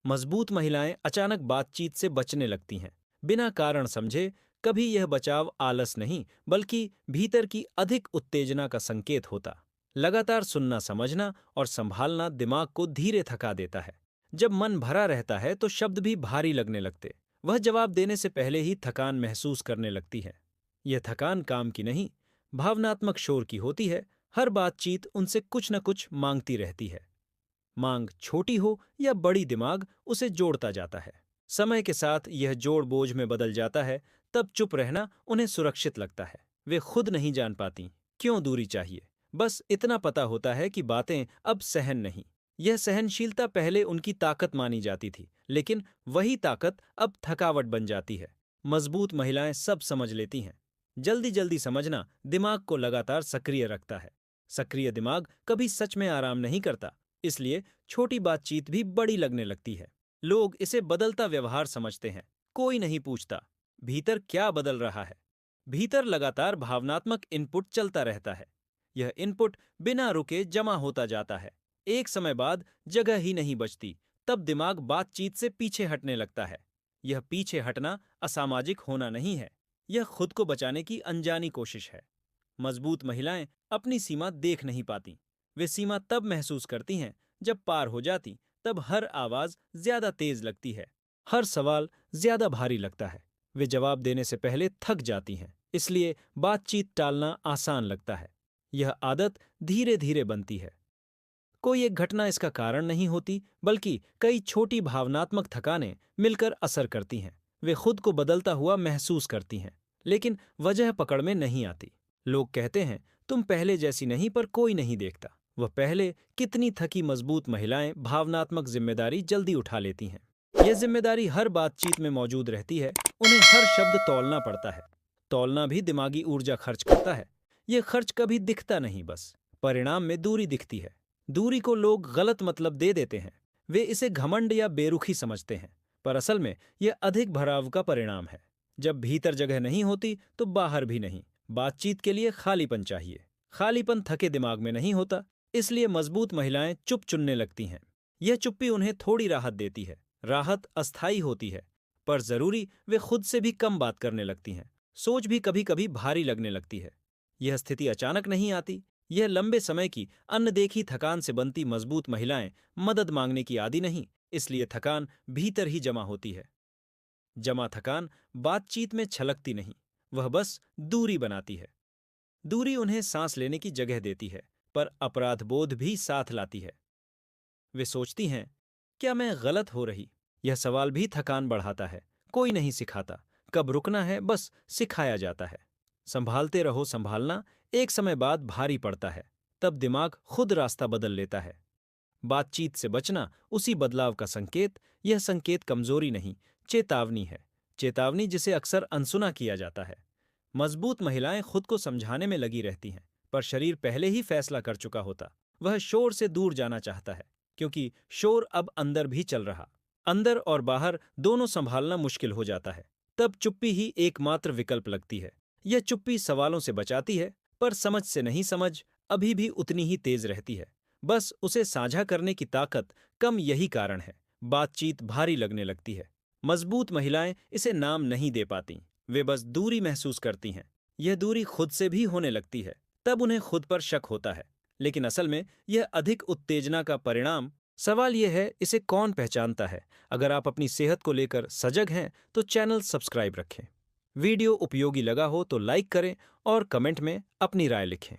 मजबूत महिलाएं अचानक बातचीत से बचने लगती हैं, बिना कारण समझे। कभी यह बचाव आलस नहीं, बल्कि भीतर की अधिक उत्तेजना का संकेत होता। लगातार सुनना, समझना और संभालना दिमाग को धीरे थका देता है। जब मन भरा रहता है तो शब्द भी भारी लगने लगते। वह जवाब देने से पहले ही थकान महसूस करने लगती है। यह थकान काम की नहीं, भावनात्मक शोर की होती है। हर बातचीत उनसे कुछ न कुछ मांगती रहती है। मांग छोटी हो या बड़ी, दिमाग उसे जोड़ता जाता है। समय के साथ यह जोड़ बोझ में बदल जाता है। तब चुप रहना उन्हें सुरक्षित लगता है। वे खुद नहीं जान पाती क्यों दूरी चाहिए। बस इतना पता होता है कि बातें अब सहन नहीं। यह सहनशीलता पहले उनकी ताकत मानी जाती थी, लेकिन वही ताकत अब थकावट बन जाती है। मजबूत महिलाएं सब समझ लेती हैं। जल्दी जल्दी समझना दिमाग को लगातार सक्रिय रखता है। सक्रिय दिमाग कभी सच में आराम नहीं करता, इसलिए छोटी बातचीत भी बड़ी लगने लगती है। लोग इसे बदलता व्यवहार समझते हैं। कोई नहीं पूछता भीतर क्या बदल रहा है। भीतर लगातार भावनात्मक इनपुट चलता रहता है। यह इनपुट बिना रुके जमा होता जाता है। एक समय बाद जगह ही नहीं बचती। तब दिमाग बातचीत से पीछे हटने लगता है। यह पीछे हटना असामाजिक होना नहीं है, यह खुद को बचाने की अनजानी कोशिश है। मजबूत महिलाएं अपनी सीमा देख नहीं पाती। वे सीमा तब महसूस करती हैं जब पार हो जाती। तब हर आवाज ज्यादा तेज लगती है, हर सवाल ज्यादा भारी लगता है। वे जवाब देने से पहले थक जाती हैं, इसलिए बातचीत टालना आसान लगता है। यह आदत धीरे धीरे बनती है। कोई एक घटना इसका कारण नहीं होती, बल्कि कई छोटी भावनात्मक थकानें मिलकर असर करती हैं। वे खुद को बदलता हुआ महसूस करती हैं, लेकिन वजह पकड़ में नहीं आती। लोग कहते हैं तुम पहले जैसी नहीं, पर कोई नहीं देखता वह पहले कितनी थकी। मजबूत महिलाएं भावनात्मक जिम्मेदारी जल्दी उठा लेती हैं। यह जिम्मेदारी हर बातचीत में मौजूद रहती है। उन्हें हर शब्द तौलना पड़ता है। तौलना भी दिमागी ऊर्जा खर्च करता है। यह खर्च कभी दिखता नहीं, बस परिणाम में दूरी दिखती है। दूरी को लोग गलत मतलब दे देते हैं। वे इसे घमंड या बेरुखी समझते हैं, पर असल में यह अधिक भराव का परिणाम है। जब भीतर जगह नहीं होती तो बाहर भी नहीं। बातचीत के लिए खालीपन चाहिए। खालीपन थके दिमाग में नहीं होता, इसलिए मजबूत महिलाएं चुप चुनने लगती हैं। यह चुप्पी उन्हें थोड़ी राहत देती है। राहत अस्थायी होती है, पर जरूरी वे खुद से भी कम बात करने लगती हैं। सोच भी कभी कभी भारी लगने लगती है। यह स्थिति अचानक नहीं आती, यह लंबे समय की अनदेखी थकान से बनती। मजबूत महिलाएं मदद मांगने की आदी नहीं, इसलिए थकान भीतर ही जमा होती है। जमा थकान बातचीत में छलकती नहीं, वह बस दूरी बनाती है। दूरी उन्हें सांस लेने की जगह देती है, पर अपराध बोध भी साथ लाती है। वे सोचती हैं, क्या मैं गलत हो रही? यह सवाल भी थकान बढ़ाता है। कोई नहीं सिखाता कब रुकना है, बस सिखाया जाता है। संभालते रहो। संभालना एक समय बाद भारी पड़ता है। तब दिमाग खुद रास्ता बदल लेता है। बातचीत से बचना उसी बदलाव का संकेत। यह संकेत कमजोरी नहीं, चेतावनी है। चेतावनी जिसे अक्सर अनसुना किया जाता है। मजबूत महिलाएं खुद को समझाने में लगी रहती हैं, पर शरीर पहले ही फैसला कर चुका होता। वह शोर से दूर जाना चाहता है, क्योंकि शोर अब अंदर भी चल रहा। अंदर और बाहर दोनों संभालना मुश्किल हो जाता है। तब चुप्पी ही एकमात्र विकल्प लगती है। यह चुप्पी सवालों से बचाती है, पर समझ से नहीं। समझ अभी भी उतनी ही तेज रहती है, बस उसे साझा करने की ताकत कम। यही कारण है बातचीत भारी लगने लगती है। मजबूत महिलाएं इसे नाम नहीं दे पाती, वे बस दूरी महसूस करती हैं। यह दूरी खुद से भी होने लगती है। तब उन्हें खुद पर शक होता है, लेकिन असल में यह अधिक उत्तेजना का परिणाम। सवाल यह है, इसे कौन पहचानता है? अगर आप अपनी सेहत को लेकर सजग हैं तो चैनल सब्सक्राइब रखें। वीडियो उपयोगी लगा हो तो लाइक करें और कमेंट में अपनी राय लिखें।